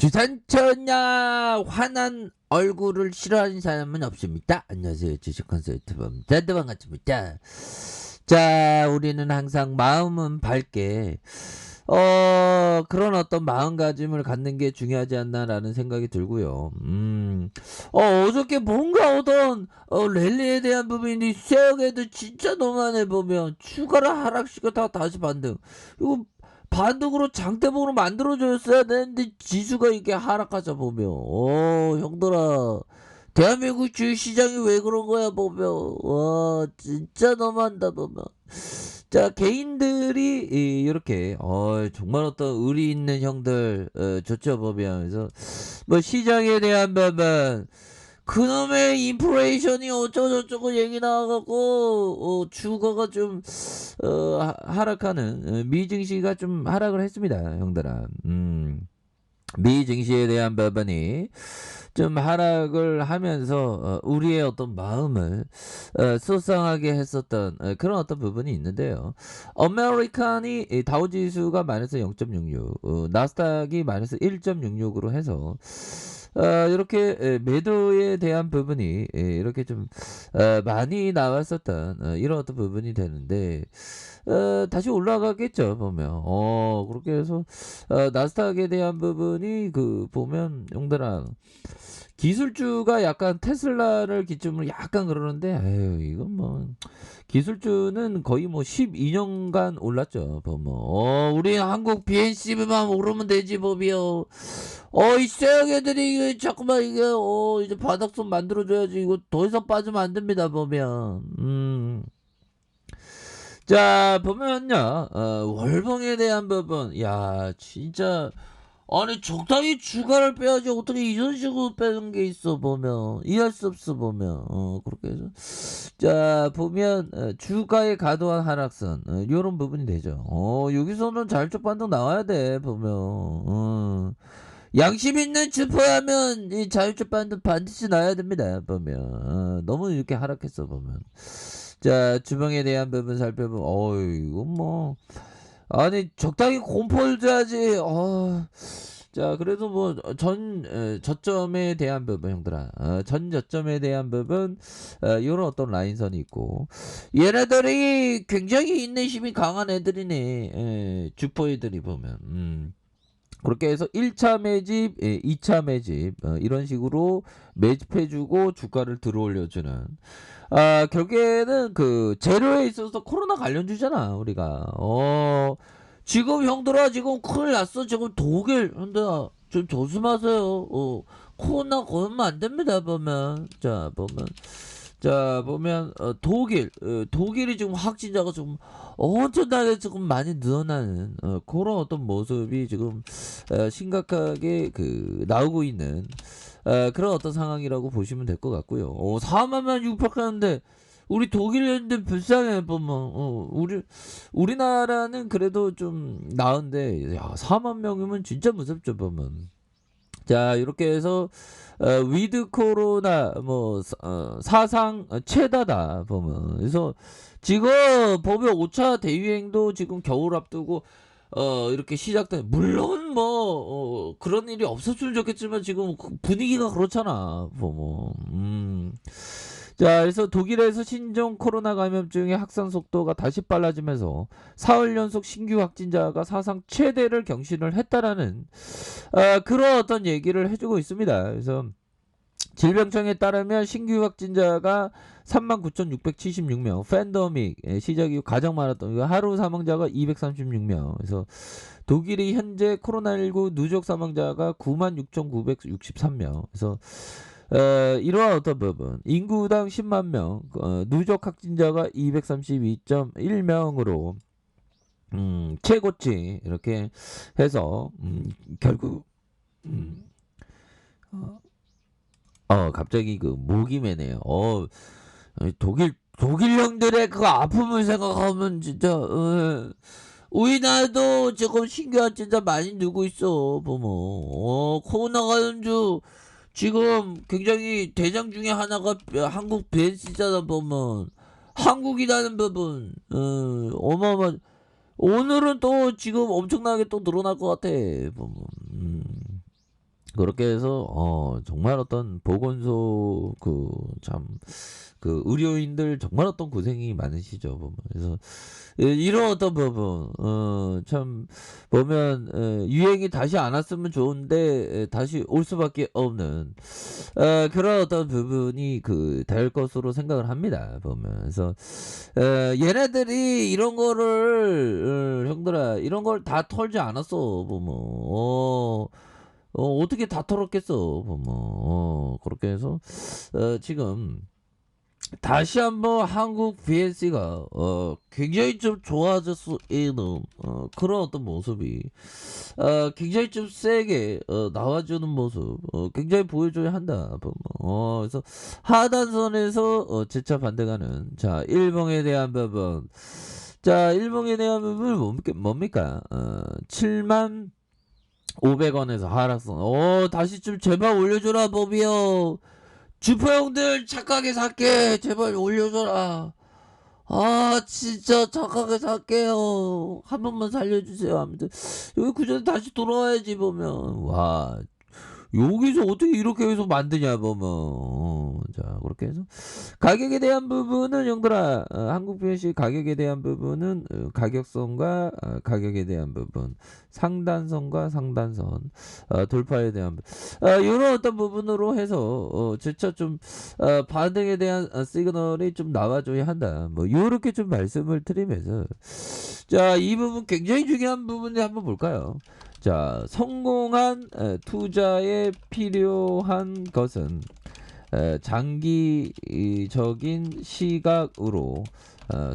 주산천야 환한 얼굴을 싫어하는 사람은 없습니다. 안녕하세요. 주식 컨설트입니다. 반갑습니다. 자, 우리는 항상 마음은 밝게 그런 어떤 마음가짐을 갖는 게 중요하지 않나라는 생각이 들고요. 어저께 뭔가 어떤 랠리에 대한 부분이 세력에도 진짜 너무하네. 보면 추가로 하락시켰다가 다시 반등. 이거 반등으로 장대봉으로 만들어줬어야 되는데 지수가 이렇게 하락하자 보면 형들아, 대한민국 주식시장이 왜 그런 거야 보면. 와 진짜 너무한다 보면. 자, 개인들이 이렇게 정말 어떤 의리 있는 형들 좋죠 보면. 그래서 뭐 시장에 대한 부분, 그놈의 인플레이션이 어쩌고저쩌고 얘기 나와갖고 주가가 좀 하락하는, 미 증시가 좀 하락을 했습니다 형들아. 미 증시에 대한 부분이 좀 하락을 하면서 우리의 어떤 마음을 소상하게 했었던 그런 어떤 부분이 있는데요. 아메리칸이 다우지수가 마이너스 0.66, 나스닥이 마이너스 1.66으로 해서 이렇게 매도에 대한 부분이 이렇게 좀 많이 나왔었던 이런 어떤 부분이 되는데, 다시 올라가겠죠 보면. 그렇게 해서 나스닥에 대한 부분이 보면 형들아, 기술주가 약간 테슬라를 기점으로 약간 그러는데, 에휴 이건 뭐 기술주는 거의 뭐 12년간 올랐죠 보면. 우리 한국 BNC만 오르면 되지 보비요. 이 쎄형 애들이 이게 자꾸만 이게 이제 바닥선 만들어줘야지. 이거 더 이상 빠지면 안 됩니다 보면. 자 보면요, 월봉에 대한 부분, 야 진짜 아니 적당히 주가를 빼야지 어떻게 이런 식으로 빼는 게 있어 보면. 이해할 수 없어 보면. 그렇게 해서 자 보면 주가의 과도한 하락선, 요런 부분이 되죠. 여기서는 자율적 반등 나와야 돼 보면. 양심 있는 주포하면 이 자율적 반등 반드시 나야 됩니다 보면. 너무 이렇게 하락했어 보면. 자, 주봉에 대한 부분 살펴보면 이건 뭐 아니 적당히 공포를 줘야지. 자, 그래도 뭐 저점에 대한 부분 형들아, 전 저점에 대한 부분, 요런 어떤 라인선이 있고, 얘네들이 굉장히 인내심이 강한 애들이네. 주포 애들이 보면. 그렇게 해서 1차 매집, 2차 매집, 이런 식으로 매집해주고 주가를 들어올려주는, 결국에는 재료에 있어서 코로나 관련주잖아 우리가. 지금 형들아 지금 큰일 났어. 지금 독일 형들아 좀 조심하세요. 코로나 걸리면 안 됩니다 보면. 자 보면 독일이 지금 확진자가 좀 엄청나게 지금 많이 늘어나는 그런 어떤 모습이 지금 심각하게 나오고 있는 그런 어떤 상황이라고 보시면 될 것 같고요. 4만만 육박하는데 우리 독일인들 불쌍해 보면. 우리나라는 그래도 좀 나은데, 야 4만 명이면 진짜 무섭죠 보면. 자, 이렇게 해서 위드 코로나 뭐 사상 최다다 보면. 그래서 지금 보면 5차 대유행도 지금 겨울 앞두고 이렇게 시작된, 물론 뭐 그런 일이 없었으면 좋겠지만 지금 분위기가 그렇잖아 보면. 자, 그래서 독일에서 신종 코로나 감염증의 확산 속도가 다시 빨라지면서 사흘 연속 신규 확진자가 사상 최대를 경신을 했다라는 그런 어떤 얘기를 해주고 있습니다. 그래서 질병청에 따르면 신규 확진자가 39,676명, 팬데믹 시작 이후 가장 많았던 하루 사망자가 236명. 그래서 독일이 현재 코로나19 누적 사망자가 96,963명. 그래서 이러한 어떤 부분, 인구당 10만 명, 누적 확진자가 232.1명으로 최고치 이렇게 해서 결국 갑자기 목이 메네요. 독일 형들의 아픔을 생각하면 진짜 우리나라도 지금 신규 확진자 많이 늘고 있어 보면. 코로나 감염주 지금 굉장히 대장 중에 하나가 한국 BNC잖아 보면. 한국이라는 부분 어마어마. 오늘은 또 지금 엄청나게 또 늘어날 것 같아 보면. 그렇게 해서 정말 어떤 보건소 그 의료인들 정말 어떤 고생이 많으시죠 보면. 그래서 이런 어떤 부분 참 보면 유행이 다시 안 왔으면 좋은데 다시 올 수밖에 없는 그런 어떤 부분이 될 것으로 생각을 합니다 보면. 그래서 얘네들이 이런 거를 형들아 이런 걸 다 털지 않았어 보면. 어떻게 다 털었겠어 보면. 그렇게 해서 지금 다시 한번 한국 BNC가 굉장히 좀 좋아졌어 있는 그런 어떤 모습이 굉장히 좀 세게 나와주는 모습 굉장히 보여줘야 한다 보면. 그래서 하단선에서 재차 반등하는 자 일봉에 대한 부분. 자 일봉에 대한 부분은 뭡니까 7만 500원에서 하락선. 다시 좀 제발 올려줘라 법이요. 주포 형들 착하게 살게 제발 올려줘라. 아 진짜 착하게 살게요. 한 번만 살려주세요. 아무튼 여기 그전에 다시 돌아와야지 보면. 와 여기서 어떻게 이렇게 해서 만드냐 보면. 자 그렇게 해서 가격에 대한 부분은 형들아 한국 BNC 가격에 대한 부분은 가격선과 가격에 대한 부분 상단선과 상단선 돌파에 대한 이런 어떤 부분으로 해서 재차 좀 반등에 대한 시그널이 좀 나와줘야 한다 뭐 요렇게 좀 말씀을 드리면서 자 이 부분 굉장히 중요한 부분을 한번 볼까요. 자 성공한 투자에 필요한 것은 장기적인 시각으로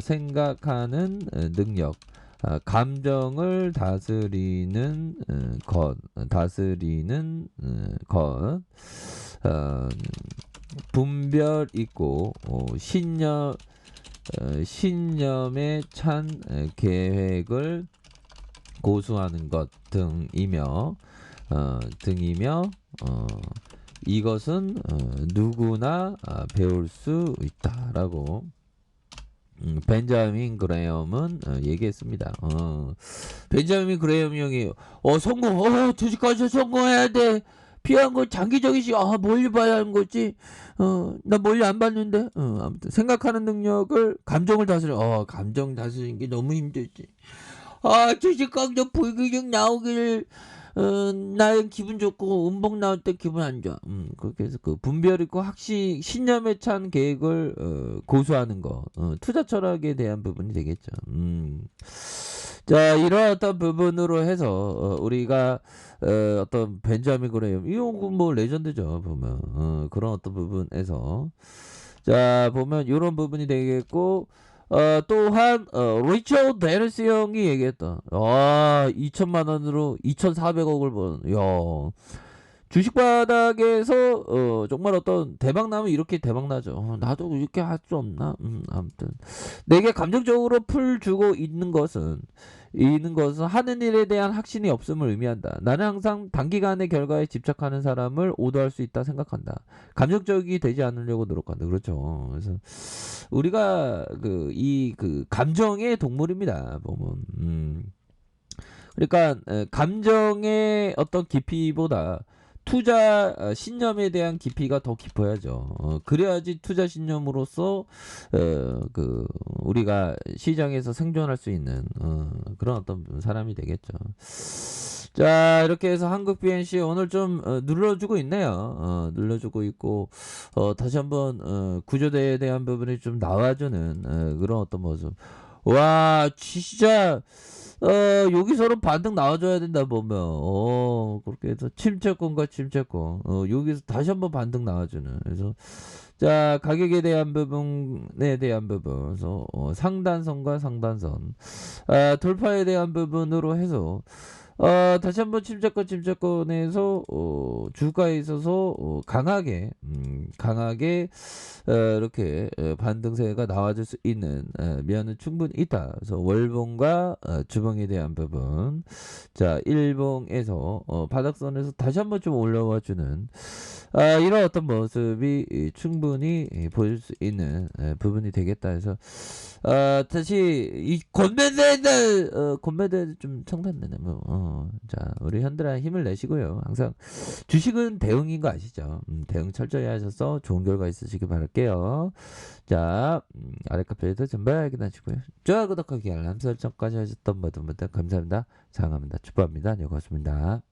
생각하는 능력, 감정을 다스리는 것, 분별 있고 신념에 찬 계획을 고수하는 것 등이며 이것은 누구나 배울 수 있다라고 벤자민 그레엄은 얘기했습니다. 벤자민 그레엄 형이 성공 주식까지 성공해야 돼. 피한 거 장기적인 멀리 봐야 하는 거지. 나 멀리 안 봤는데. 아무튼 생각하는 능력을 감정을 다스려. 감정 다스리는 게 너무 힘들지. 주식 강력 불균형 나오길 나의 기분 좋고 음봉 나올 때 기분 안 좋아. 그렇게 해서 그 분별 있고 신념에 찬 계획을 고수하는 거 투자 철학에 대한 부분이 되겠죠. 자 이런 어떤 부분으로 해서 우리가 어떤 벤자민 그레엄 이건 뭐 레전드죠 보면. 그런 어떤 부분에서 자 보면 이런 부분이 되겠고 또한 리처드 베너스 형이 얘기했다. 2천만 원으로 2,400억을 번. 야 주식 바닥에서 정말 어떤 대박 나면 이렇게 대박 나죠. 나도 이렇게 할 수 없나? 아무튼 내게 감정적으로 풀 주고 있는 것은 하는 일에 대한 확신이 없음을 의미한다. 나는 항상 단기간의 결과에 집착하는 사람을 오도할 수 있다 생각한다. 감정적이 되지 않으려고 노력한다. 그렇죠. 그래서 우리가 그 감정의 동물입니다. 보면. 그러니까 감정의 어떤 깊이보다 투자 신념에 대한 깊이가 더 깊어야죠. 그래야지 투자 신념으로서 우리가 시장에서 생존할 수 있는 그런 어떤 사람이 되겠죠. 자 이렇게 해서 한국 BNC 오늘 좀 눌러주고 있네요. 눌러주고 있고 다시 한번 구조대에 대한 부분이 좀 나와주는 그런 어떤 모습. 와 진짜 여기서는 반등 나와줘야 된다 보면 그렇게 해서 침체권과 침체권 여기서 다시 한번 반등 나와주는. 그래서 자 가격에 대한 부분에 대한 부분 그래서 상단선과 상단선 돌파에 대한 부분으로 해서 다시 한번 침체권에서 주가에 있어서 강하게 이렇게 반등세가 나와줄 수 있는 면은 충분히 있다. 그래서 월봉과 주봉에 대한 부분 자 일봉에서 바닥선에서 다시 한번 좀 올라와 주는 이런 어떤 모습이 충분히 보여줄 수 있는 부분이 되겠다 해서 다시 이 건매대들 좀 청산되네 자, 우리 현들아 힘을 내시고요. 항상 주식은 대응인 거 아시죠? 대응 철저히 하셔서 좋은 결과 있으시길 바랄게요. 자, 아래 카페에도 전부 확인하시고요. 좋아요, 구독하기, 알람 설정까지 하셨던 모든 분들 감사합니다. 사랑합니다. 축복합니다. 네, 고맙습니다.